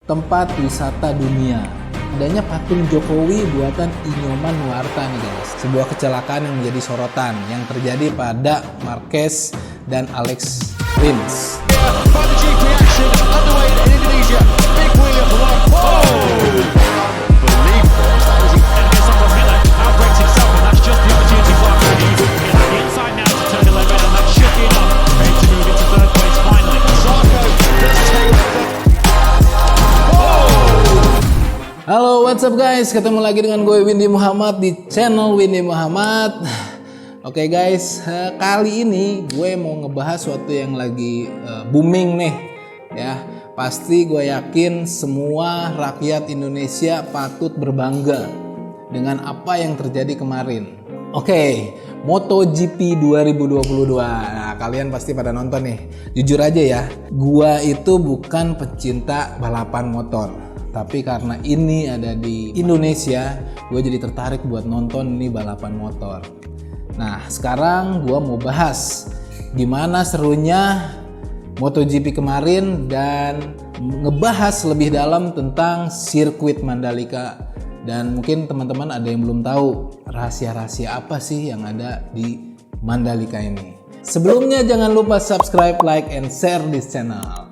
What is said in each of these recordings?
tempat wisata dunia. Adanya patung Jokowi buatan Inyoman Nuarta nih guys. Sebuah kecelakaan yang menjadi sorotan yang terjadi pada Marquez dan Alex Rins. Halo, what's up guys? Ketemu lagi dengan gue Windy Muhammad di channel Windy Muhammad. Oke guys, kali ini gue mau ngebahas sesuatu yang lagi booming nih ya. Pasti gue yakin semua rakyat Indonesia patut berbangga dengan apa yang terjadi kemarin. Oke, MotoGP 2022. Nah, kalian pasti pada nonton nih. Jujur aja ya, gue itu bukan pecinta balapan motor. Tapi karena ini ada di Indonesia, gue jadi tertarik buat nonton ini balapan motor. Nah, sekarang gue mau bahas gimana serunya MotoGP kemarin dan ngebahas lebih dalam tentang sirkuit Mandalika. Dan mungkin teman-teman ada yang belum tahu rahasia-rahasia apa sih yang ada di Mandalika ini. Sebelumnya jangan lupa subscribe, like, and share this channel.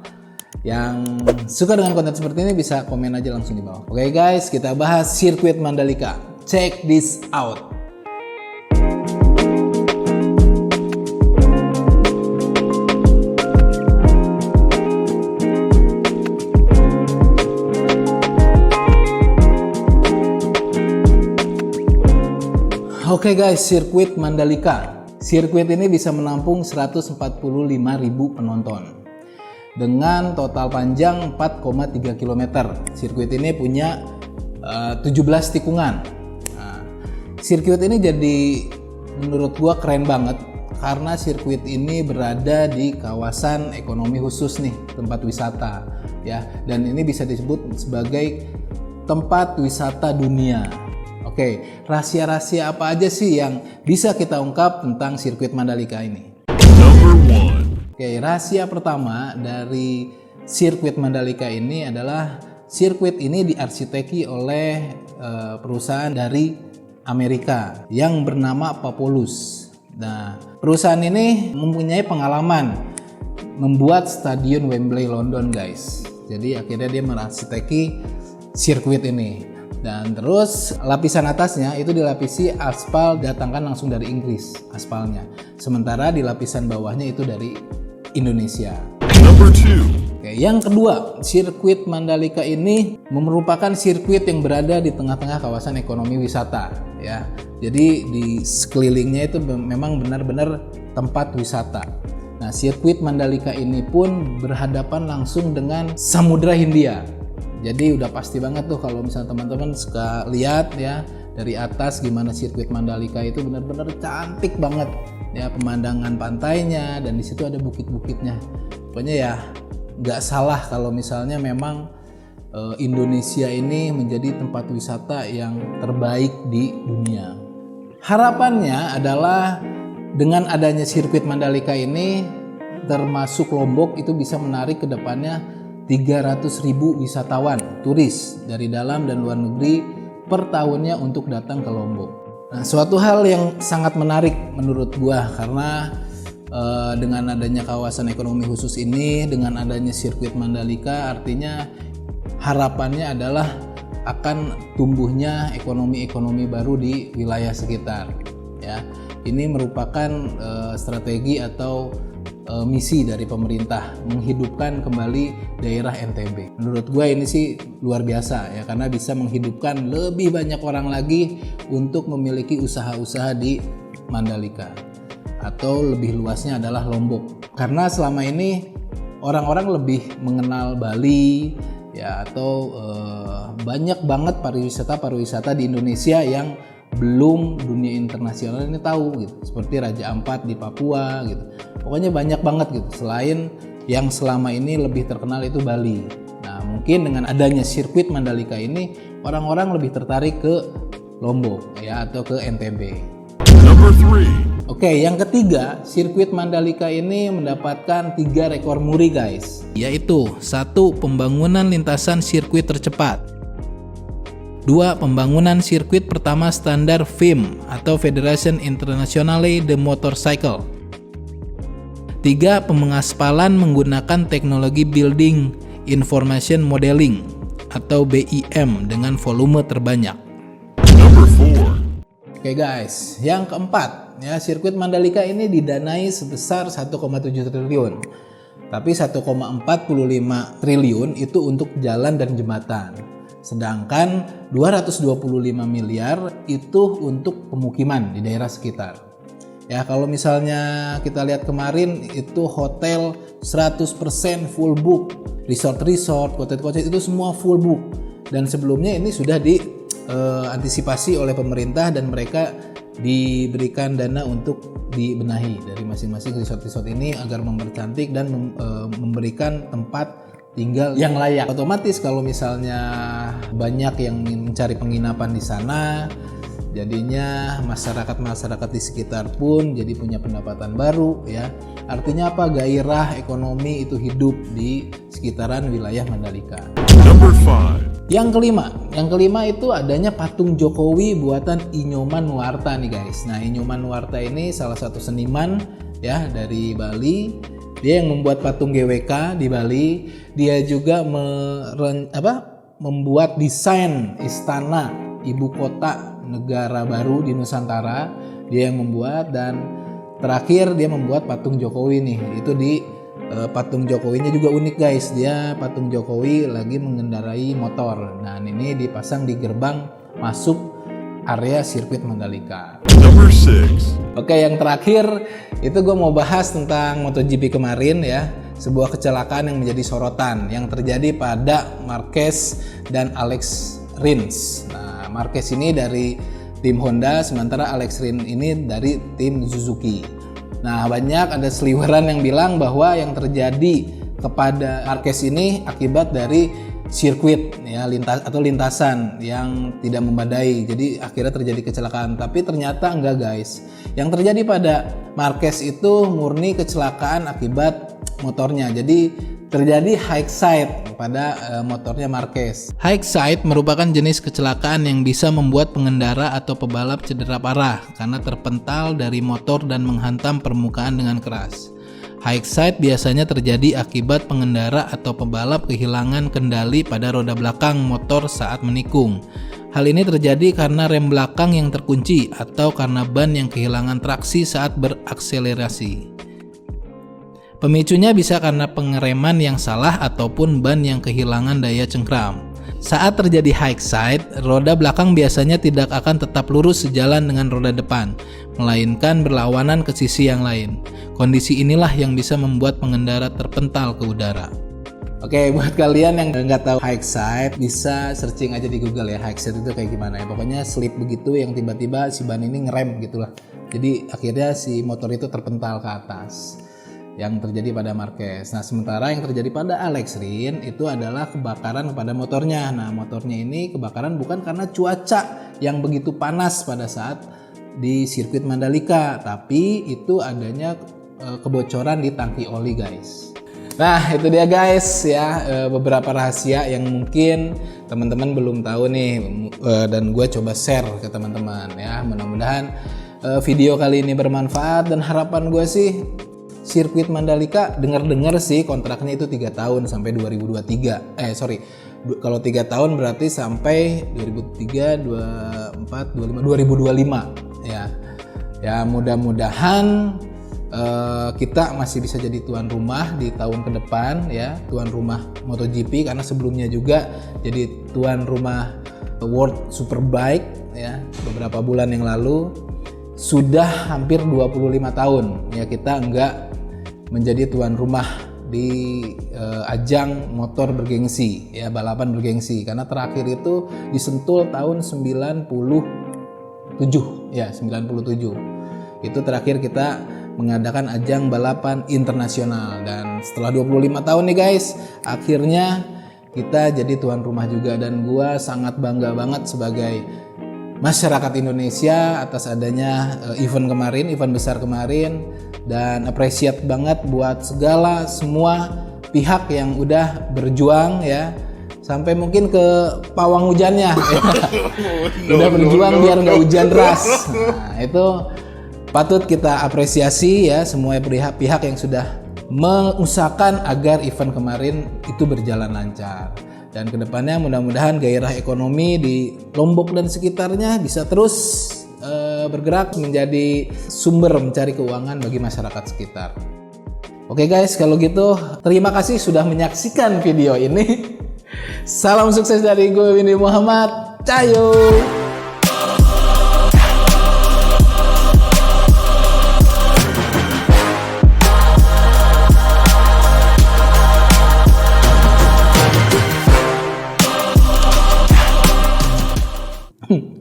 Yang suka dengan konten seperti ini bisa komen aja langsung di bawah. Oke guys, kita bahas sirkuit Mandalika. Check this out. Oke guys, sirkuit Mandalika. Sirkuit ini bisa menampung 145.000 penonton. Dengan total panjang 4,3 km. Sirkuit ini punya 17 tikungan. Nah, sirkuit ini jadi menurut gua keren banget karena sirkuit ini berada di kawasan ekonomi khusus nih, tempat wisata ya. Dan ini bisa disebut sebagai tempat wisata dunia. Oke, rahasia-rahasia apa aja sih yang bisa kita ungkap tentang sirkuit Mandalika ini? Oke, rahasia pertama dari sirkuit Mandalika ini adalah sirkuit ini diarsiteki oleh perusahaan dari Amerika yang bernama Papolus. Nah, perusahaan ini mempunyai pengalaman membuat stadion Wembley London, guys. Jadi akhirnya dia merarsiteki sirkuit ini. Dan terus lapisan atasnya itu dilapisi aspal datangkan langsung dari Inggris aspalnya. Sementara di lapisan bawahnya itu dari Indonesia. Oke, yang kedua, sirkuit Mandalika ini merupakan sirkuit yang berada di tengah-tengah kawasan ekonomi wisata ya. Jadi di sekelilingnya itu memang benar-benar tempat wisata. Nah, sirkuit Mandalika ini pun berhadapan langsung dengan Samudra Hindia. Jadi udah pasti banget tuh kalau misalnya teman-teman suka lihat ya dari atas gimana sirkuit Mandalika itu benar-benar cantik banget ya, pemandangan pantainya dan di situ ada bukit-bukitnya. Pokoknya ya nggak salah kalau misalnya memang Indonesia ini menjadi tempat wisata yang terbaik di dunia. Harapannya adalah dengan adanya sirkuit Mandalika ini termasuk Lombok itu bisa menarik ke depannya 300.000 wisatawan turis dari dalam dan luar negeri per tahunnya untuk datang ke Lombok. Nah, suatu hal yang sangat menarik menurut gua karena dengan adanya kawasan ekonomi khusus ini, dengan adanya sirkuit Mandalika, artinya harapannya adalah akan tumbuhnya ekonomi baru di wilayah sekitar. Ya, ini merupakan strategi atau misi dari pemerintah menghidupkan kembali daerah NTB. Menurut gue ini sih luar biasa ya, karena bisa menghidupkan lebih banyak orang lagi untuk memiliki usaha-usaha di Mandalika atau lebih luasnya adalah Lombok. Karena selama ini orang-orang lebih mengenal Bali ya, atau banyak banget pariwisata di Indonesia yang belum dunia internasional ini tahu gitu, seperti Raja Ampat di Papua gitu. Pokoknya banyak banget gitu. Selain yang selama ini lebih terkenal itu Bali. Nah, mungkin dengan adanya sirkuit Mandalika ini orang-orang lebih tertarik ke Lombok ya atau ke NTB. Oke, yang ketiga, sirkuit Mandalika ini mendapatkan 3 rekor muri guys, yaitu 1. Pembangunan lintasan sirkuit tercepat, 2. Pembangunan sirkuit pertama standar FIM atau Federation Internationale de Motorcycle, 3. Pengaspalan menggunakan teknologi Building Information Modeling atau BIM dengan volume terbanyak. Oke guys, yang keempat, ya, sirkuit Mandalika ini didanai sebesar 1,7 triliun. Tapi 1,45 triliun itu untuk jalan dan jembatan. Sedangkan 225 miliar itu untuk pemukiman di daerah sekitar. Ya, kalau misalnya kita lihat kemarin itu hotel 100% full book, resort, cottage itu semua full book. Dan sebelumnya ini sudah diantisipasi oleh pemerintah dan mereka diberikan dana untuk dibenahi dari masing-masing resort ini agar mempercantik dan memberikan tempat tinggal yang layak. Otomatis kalau misalnya banyak yang mencari penginapan di sana, jadinya masyarakat di sekitar pun jadi punya pendapatan baru, ya. Artinya apa? Gairah ekonomi itu hidup di sekitaran wilayah Mandalika. Yang kelima itu adanya patung Jokowi buatan Inyoman Nuarta nih guys. Nah, Inyoman Nuarta ini salah satu seniman ya dari Bali. Dia yang membuat patung GWK di Bali. Dia juga membuat desain istana ibu kota negara baru di Nusantara. Dia yang membuat, dan terakhir dia membuat patung Jokowi nih. Itu patung Jokowinya juga unik guys. Dia patung Jokowi lagi mengendarai motor. Nah, ini dipasang di gerbang masuk area sirkuit Mandalika. Oke, yang terakhir itu gue mau bahas tentang MotoGP kemarin ya. Sebuah kecelakaan yang menjadi sorotan yang terjadi pada Marquez dan Alex Rins. Nah, Marquez ini dari tim Honda, sementara Alex Rins ini dari tim Suzuki. Nah, banyak ada seliweran yang bilang bahwa yang terjadi kepada Marquez ini akibat dari sirkuit ya, lintasan yang tidak memadai. Jadi akhirnya terjadi kecelakaan. Tapi ternyata enggak guys. Yang terjadi pada Marquez itu murni kecelakaan akibat motornya. Jadi terjadi high side pada motornya Marquez. High side merupakan jenis kecelakaan yang bisa membuat pengendara atau pebalap cedera parah karena terpental dari motor dan menghantam permukaan dengan keras. High side biasanya terjadi akibat pengendara atau pebalap kehilangan kendali pada roda belakang motor saat menikung. Hal ini terjadi karena rem belakang yang terkunci atau karena ban yang kehilangan traksi saat berakselerasi. Pemicunya bisa karena pengereman yang salah ataupun ban yang kehilangan daya cengkram. Saat terjadi high side, roda belakang biasanya tidak akan tetap lurus sejalan dengan roda depan, melainkan berlawanan ke sisi yang lain. Kondisi inilah yang bisa membuat pengendara terpental ke udara. Oke, buat kalian yang nggak tahu high side, bisa searching aja di Google ya, high side itu kayak gimana ya. Pokoknya slip begitu yang tiba-tiba si ban ini ngerem gitulah. Jadi akhirnya si motor itu terpental ke atas. Yang terjadi pada Marquez. Nah, sementara yang terjadi pada Alex Rins itu adalah kebakaran pada motornya. Nah, motornya ini kebakaran bukan karena cuaca yang begitu panas pada saat di sirkuit Mandalika, tapi itu adanya kebocoran di tangki oli guys. Nah, itu dia guys ya, beberapa rahasia yang mungkin teman-teman belum tahu nih, dan gue coba share ke teman-teman ya. Mudah-mudahan video kali ini bermanfaat, dan harapan gue sih sirkuit Mandalika dengar-dengar sih kontraknya itu 3 tahun sampai 2023. Kalau 3 tahun berarti sampai 2023, 24, 25, 2025 ya. Ya, mudah-mudahan kita masih bisa jadi tuan rumah di tahun ke depan ya, tuan rumah MotoGP, karena sebelumnya juga jadi tuan rumah World Superbike ya beberapa bulan yang lalu. Sudah hampir 25 tahun ya kita enggak menjadi tuan rumah di ajang motor bergengsi ya, balapan bergengsi, karena terakhir itu di Sentul tahun 97 ya, 97 itu terakhir kita mengadakan ajang balapan internasional. Dan setelah 25 tahun nih guys, akhirnya kita jadi tuan rumah juga, dan gua sangat bangga banget sebagai masyarakat Indonesia atas adanya event besar kemarin, dan appreciate banget buat semua pihak yang udah berjuang ya, sampai mungkin ke pawang hujannya udah berjuang biar nggak hujan deras. Nah, itu patut kita apresiasi ya, semua pihak yang sudah mengusahakan agar event kemarin itu berjalan lancar. Dan kedepannya mudah-mudahan gairah ekonomi di Lombok dan sekitarnya bisa terus bergerak menjadi sumber mencari keuangan bagi masyarakat sekitar. Oke guys, kalau gitu terima kasih sudah menyaksikan video ini. Salam sukses dari gue Windy Muhammad. Cayo.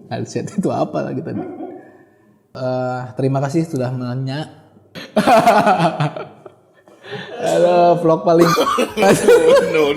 Headset itu apa lagi tadi? Terima kasih sudah menanya. Halo, vlog paling. No.